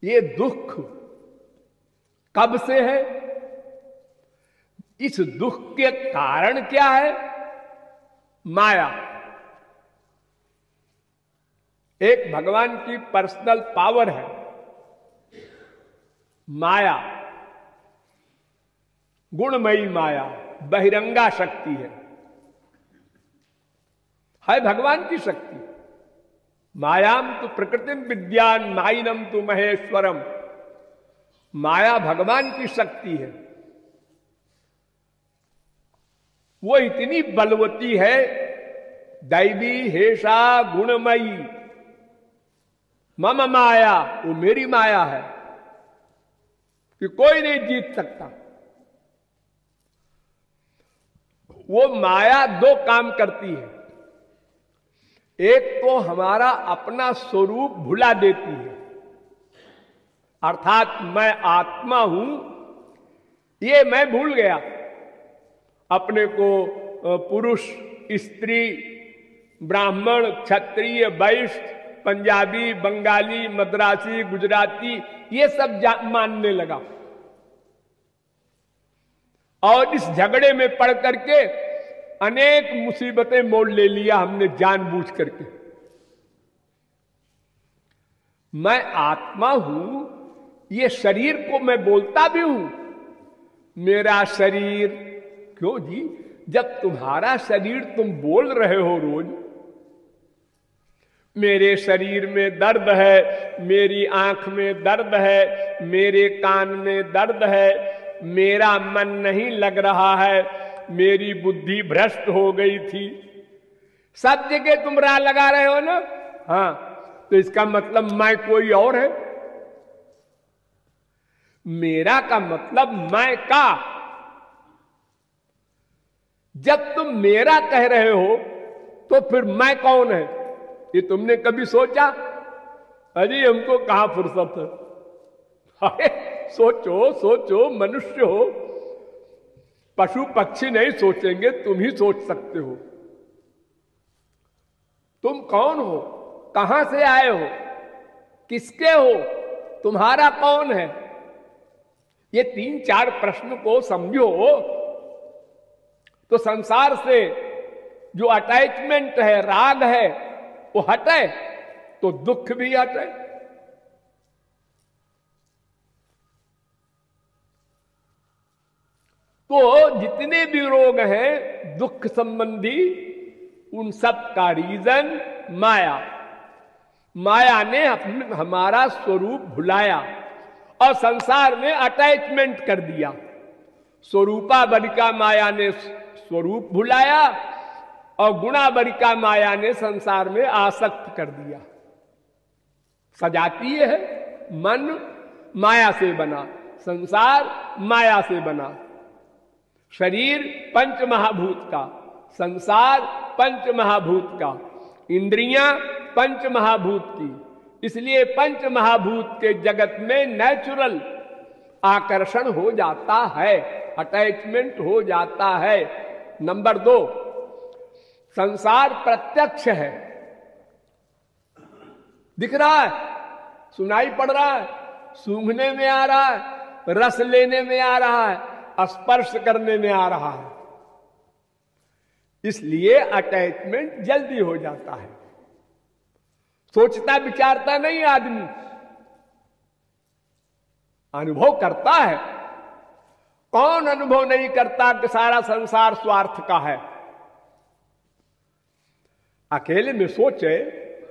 ये दुख कब से है? इस दुख के कारण क्या है? माया। एक भगवान की पर्सनल पावर है माया, गुणमयी माया, बहिरंगा शक्ति है भगवान की शक्ति। मायाम तो प्रकृतिम विद्यान माइनम तो महेश्वरम। माया भगवान की शक्ति है। वो इतनी बलवती है, दैवी हेषा गुणमयी मम माया, वो मेरी माया है कि कोई नहीं जीत सकता। वो माया दो काम करती है। एक तो हमारा अपना स्वरूप भुला देती है, अर्थात मैं आत्मा हूं ये मैं भूल गया। अपने को पुरुष, स्त्री, ब्राह्मण, क्षत्रिय, वैश्य, पंजाबी, बंगाली, मद्रासी, गुजराती ये सब मानने लगा और इस झगड़े में पड़ करके अनेक मुसीबतें मोल ले लिया हमने जानबूझ करके। मैं आत्मा हूं, ये शरीर को मैं बोलता भी हूं मेरा शरीर। क्यों जी? जब तुम्हारा शरीर तुम बोल रहे हो रोज, मेरे शरीर में दर्द है, मेरी आंख में दर्द है, मेरे कान में दर्द है, मेरा मन नहीं लग रहा है, मेरी बुद्धि भ्रष्ट हो गई थी, सब जगह तुम राह लगा रहे हो ना। हाँ, तो इसका मतलब मैं कोई और है। मेरा का मतलब मैं का। जब तुम मेरा कह रहे हो तो फिर मैं कौन है ये तुमने कभी सोचा? अरे हमको कहां फुर्सत है। अरे सोचो सोचो, मनुष्य हो, पशु पक्षी नहीं सोचेंगे, तुम ही सोच सकते हो। तुम कौन हो? कहां से आए हो? किसके हो? तुम्हारा कौन है? ये 3-4 प्रश्न को समझो तो संसार से जो अटैचमेंट है, राग है, वो हटे तो दुख भी हटे। तो जितने भी रोग हैं दुख संबंधी, उन सब का रीजन माया। माया ने हमारा स्वरूप भुलाया और संसार में अटैचमेंट कर दिया। स्वरूपावरिका माया ने स्वरूप भुलाया और गुणावरिका माया ने संसार में आसक्त कर दिया। सजातीय है, मन माया से बना, संसार माया से बना। शरीर पंच महाभूत का, संसार पंच महाभूत का, इंद्रियां पंच महाभूत की। इसलिए पंच महाभूत के जगत में नेचुरल आकर्षण हो जाता है, अटैचमेंट हो जाता है। नंबर 2, संसार प्रत्यक्ष है, दिख रहा है, सुनाई पड़ रहा है, सूंघने में आ रहा है, रस लेने में आ रहा है, स्पर्श करने में आ रहा है। इसलिए अटैचमेंट जल्दी हो जाता है। सोचता विचारता नहीं आदमी, अनुभव करता है। कौन अनुभव नहीं करता कि सारा संसार स्वार्थ का है? अकेले में सोचे,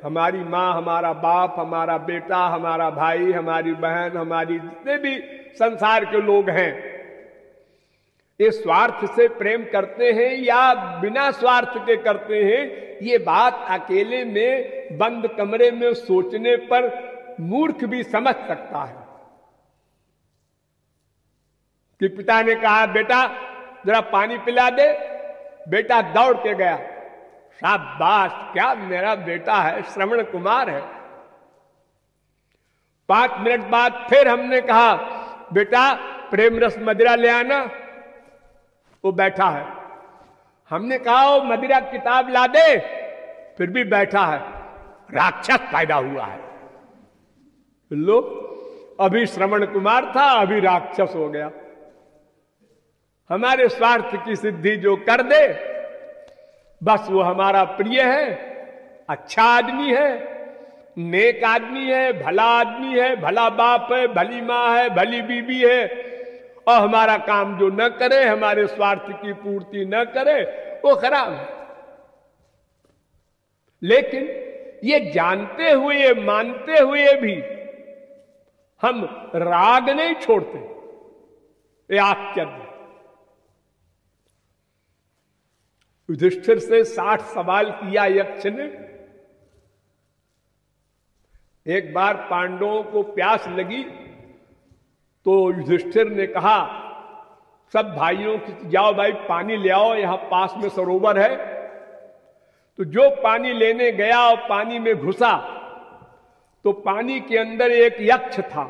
हमारी मां, हमारा बाप, हमारा बेटा, हमारा भाई, हमारी बहन, हमारी जितने भी संसार के लोग हैं, ये स्वार्थ से प्रेम करते हैं या बिना स्वार्थ के करते हैं, ये बात अकेले में बंद कमरे में सोचने पर मूर्ख भी समझ सकता है। कि पिता ने कहा बेटा जरा पानी पिला दे, बेटा दौड़ के गया, शाबाश क्या मेरा बेटा है, श्रवण कुमार है। 5 मिनट बाद फिर हमने कहा बेटा प्रेम रस मदिरा ले आना, वो बैठा है। हमने कहा वो मदिरा किताब ला दे, फिर भी बैठा है। राक्षस पैदा हुआ है। लो, अभी श्रवण कुमार था, अभी राक्षस हो गया। हमारे स्वार्थ की सिद्धि जो कर दे बस वो हमारा प्रिय है, अच्छा आदमी है, नेक आदमी है, भला आदमी है, भला बाप है, भली मां है, भली बीबी है, और हमारा काम जो न करे, हमारे स्वार्थ की पूर्ति न करे, वो खराब है। लेकिन ये जानते हुए, मानते हुए भी हम राग नहीं छोड़ते, ये आश्चर्य। युधिष्ठिर से 60 सवाल किया यक्ष ने। एक बार पांडवों को प्यास लगी तो युधिष्ठिर ने कहा सब भाइयों की, जाओ भाई पानी ले आओ, यहां पास में सरोवर है। तो जो पानी लेने गया और पानी में घुसा तो पानी के अंदर एक यक्ष था।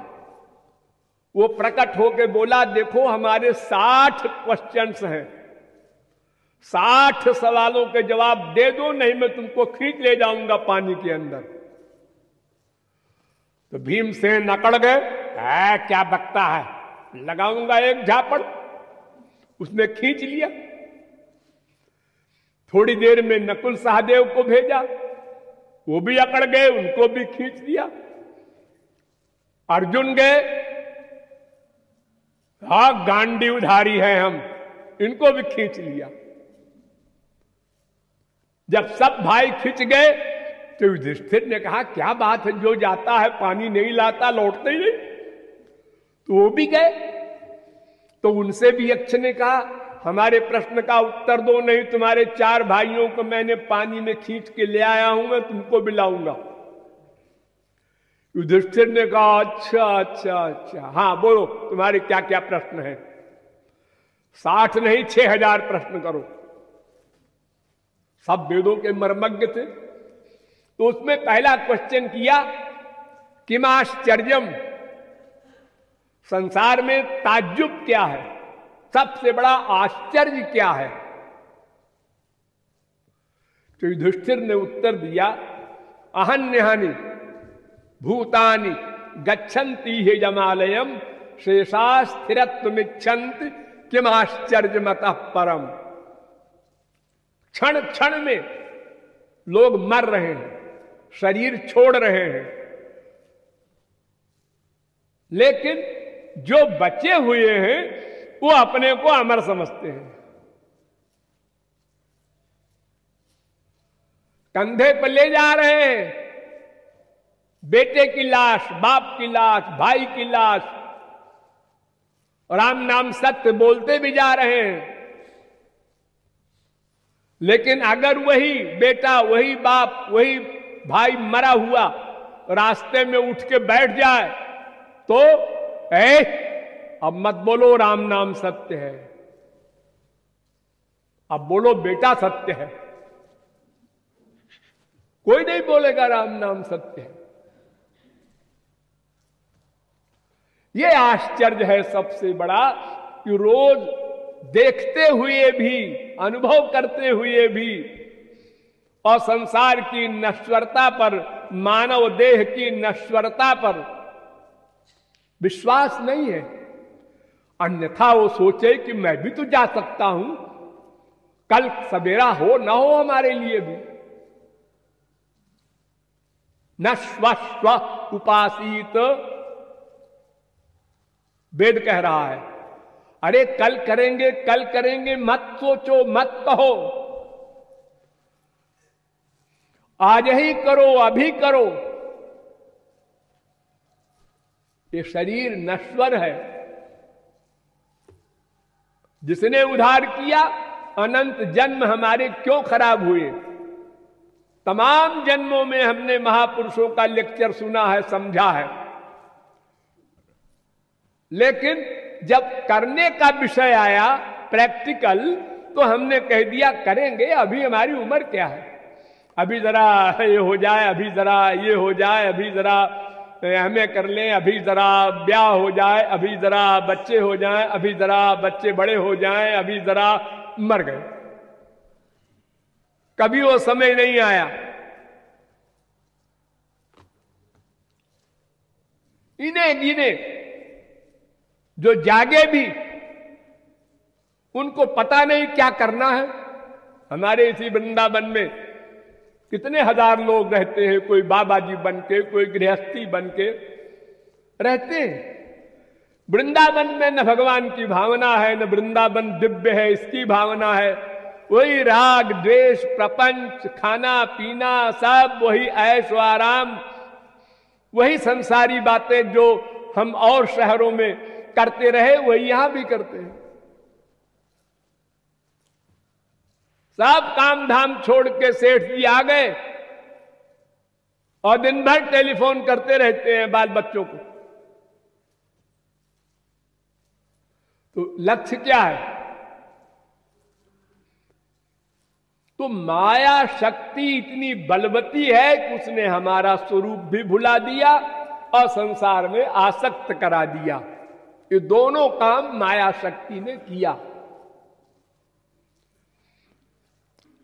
वो प्रकट होकर बोला, देखो हमारे 60 क्वेश्चंस हैं, 60 सवालों के जवाब दे दो, नहीं मैं तुमको खींच ले जाऊंगा पानी के अंदर। तो भीमसेन अकड़ गए, क्या बकता है, लगाऊंगा एक झापड़। उसने खींच लिया। थोड़ी देर में नकुल सहदेव को भेजा, वो भी अकड़ गए, उनको भी खींच लिया। अर्जुन गए, हाँ गांडीवधारी है हम, इनको भी खींच लिया। जब सब भाई खींच गए तो युधिष्ठिर ने कहा क्या बात है, जो जाता है पानी नहीं लाता, लौटते ही नहीं। तो वो भी गए। तो उनसे भी यक्ष ने कहा हमारे प्रश्न का उत्तर दो, नहीं तुम्हारे 4 भाइयों को मैंने पानी में खींच के ले आया हूं, मैं तुमको भी लाऊंगा। युधिष्ठिर ने कहा अच्छा अच्छा अच्छा, हाँ बोलो तुम्हारे क्या क्या प्रश्न हैं। 60 नहीं 6000 प्रश्न करो। सब वेदों के मर्मज्ञ थे। तो उसमें पहला क्वेश्चन किया किम आश्चर्यम, संसार में ताज्जुब क्या है, सबसे बड़ा आश्चर्य क्या है। तो युधिष्ठिर ने उत्तर दिया अहन्यहानि भूतानि गच्छन्ति हे जमालयम शेषा स्थिरत्वमिच्छन्त किम आश्चर्यमतः परम। क्षण क्षण में लोग मर रहे हैं, शरीर छोड़ रहे हैं, लेकिन जो बचे हुए हैं वो अपने को अमर समझते हैं। कंधे पर ले जा रहे हैं बेटे की लाश, बाप की लाश, भाई की लाश, राम नाम सत्य बोलते भी जा रहे हैं। लेकिन अगर वही बेटा, वही बाप, वही भाई मरा हुआ रास्ते में उठ के बैठ जाए तो अब मत बोलो राम नाम सत्य है, अब बोलो बेटा सत्य है। कोई नहीं बोलेगा राम नाम सत्य है। यह आश्चर्य है सबसे बड़ा कि रोज देखते हुए भी, अनुभव करते हुए भी, और संसार की नश्वरता पर, मानव देह की नश्वरता पर विश्वास नहीं है। अन्यथा वो सोचे कि मैं भी तो जा सकता हूं, कल सवेरा हो ना हो हमारे लिए भी। न स्व उपासित, वेद कह रहा है अरे कल करेंगे, कल करेंगे मत सोचो, मत कहो, आज ही करो, अभी करो। ये शरीर नश्वर है। जिसने उद्धार किया, अनंत जन्म हमारे क्यों खराब हुए। तमाम जन्मों में हमने महापुरुषों का लेक्चर सुना है, समझा है, लेकिन जब करने का विषय आया प्रैक्टिकल तो हमने कह दिया करेंगे, अभी हमारी उम्र क्या है, अभी जरा ये हो जाए, अभी जरा ये हो जाए, अभी जरा हमें कर लें, अभी जरा ब्याह हो जाए, अभी जरा बच्चे हो जाएं, अभी जरा बच्चे बड़े हो जाएं, अभी जरा मर गए। कभी वो समय नहीं आया। इन्हें गिने जो जागे भी उनको पता नहीं क्या करना है। हमारे इसी वृंदावन में कितने हजार लोग रहते हैं, कोई बाबा जी बन के, कोई गृहस्थी बन के रहते हैं। वृंदावन में न भगवान की भावना है, न वृंदावन दिव्य है इसकी भावना है। वही राग द्वेष प्रपंच, खाना पीना, सब वही ऐश व आराम, वही संसारी बातें जो हम और शहरों में करते रहे वही यहां भी करते हैं। सब काम धाम छोड़ के सेठ जी आ गए और दिन भर टेलीफोन करते रहते हैं बाल बच्चों को। तो लक्ष्य क्या है? तो माया शक्ति इतनी बलवती है कि उसने हमारा स्वरूप भी भुला दिया और संसार में आसक्त करा दिया। ये दोनों काम माया शक्ति ने किया।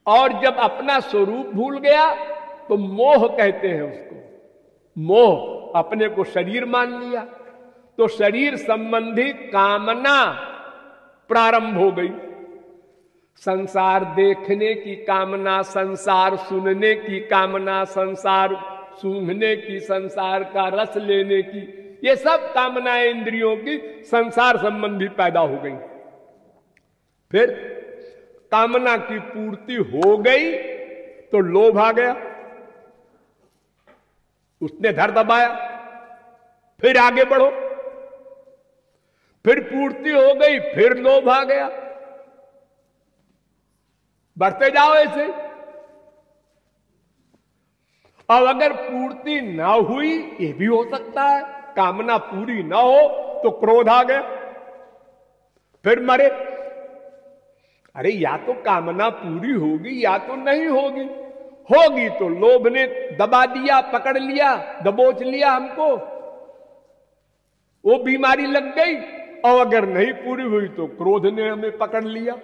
और जब अपना स्वरूप भूल गया तो मोह कहते हैं उसको। मोह, अपने को शरीर मान लिया तो शरीर संबंधी कामना प्रारंभ हो गई। संसार देखने की कामना, संसार सुनने की कामना, संसार सूंघने की, संसार का रस लेने की, ये सब कामनाएं इंद्रियों की संसार संबंधी पैदा हो गई। फिर कामना की पूर्ति हो गई तो लोभ आ गया, उसने धर दबाया, फिर आगे बढ़ो। फिर पूर्ति हो गई, फिर लोभ आ गया, बढ़ते जाओ ऐसे। अब अगर पूर्ति ना हुई, ये भी हो सकता है, कामना पूरी ना हो तो क्रोध आ गया, फिर मरे। अरे या तो कामना पूरी होगी या तो नहीं होगी। होगी तो लोभ ने दबा दिया, पकड़ लिया, दबोच लिया हमको, वो बीमारी लग गई। और अगर नहीं पूरी हुई तो क्रोध ने हमें पकड़ लिया।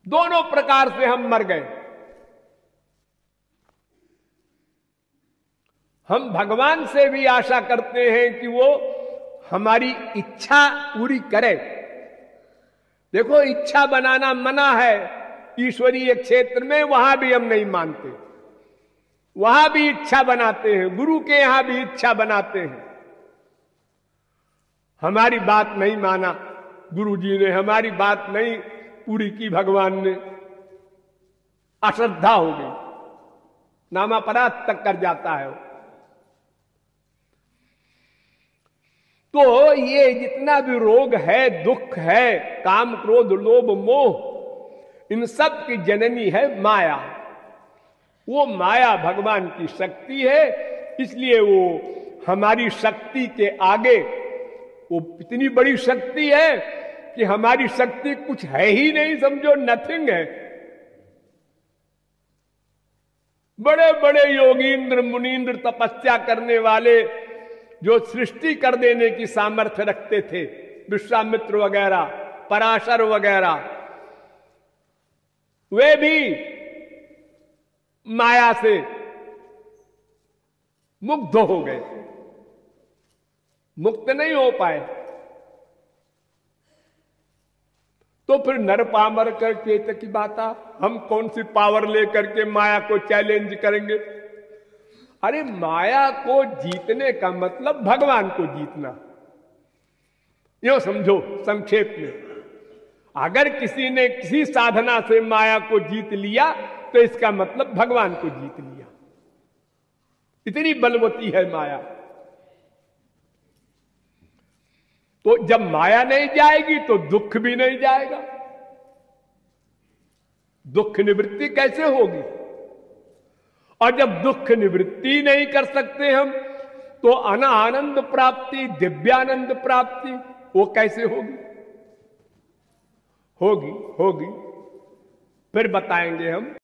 दोनों प्रकार से हम मर गए। हम भगवान से भी आशा करते हैं कि वो हमारी इच्छा पूरी करे। देखो, इच्छा बनाना मना है ईश्वरीय क्षेत्र में, वहां भी हम नहीं मानते। वहां भी इच्छा बनाते हैं, गुरु के यहां भी इच्छा बनाते हैं। हमारी बात नहीं माना गुरु जी ने, हमारी बात नहीं पूरी की भगवान ने, अश्रद्धा हो गई, नामापराध तक कर जाता है। तो ये जितना भी रोग है, दुख है, काम क्रोध लोभ मोह, इन सब की जननी है माया। वो माया भगवान की शक्ति है, इसलिए वो हमारी शक्ति के आगे, वो इतनी बड़ी शक्ति है कि हमारी शक्ति कुछ है ही नहीं, समझो नथिंग है। बड़े बड़े योगींद्र मुनींद्र तपस्या करने वाले जो सृष्टि कर देने की सामर्थ्य रखते थे, विश्वामित्र वगैरह, पराशर वगैरह, वे भी माया से मुग्ध हो गए, मुक्त नहीं हो पाए। तो फिर नर पामर करके तक की बात आ, हम कौन सी पावर लेकर के माया को चैलेंज करेंगे। अरे माया को जीतने का मतलब भगवान को जीतना, यो समझो संक्षेप में। अगर किसी ने किसी साधना से माया को जीत लिया तो इसका मतलब भगवान को जीत लिया। इतनी बलवती है माया। तो जब माया नहीं जाएगी तो दुख भी नहीं जाएगा। दुख निवृत्ति कैसे होगी? और जब दुख निवृत्ति नहीं कर सकते हम तो आनंद प्राप्ति, दिव्यानंद प्राप्ति वो कैसे होगी? होगी फिर बताएंगे हम।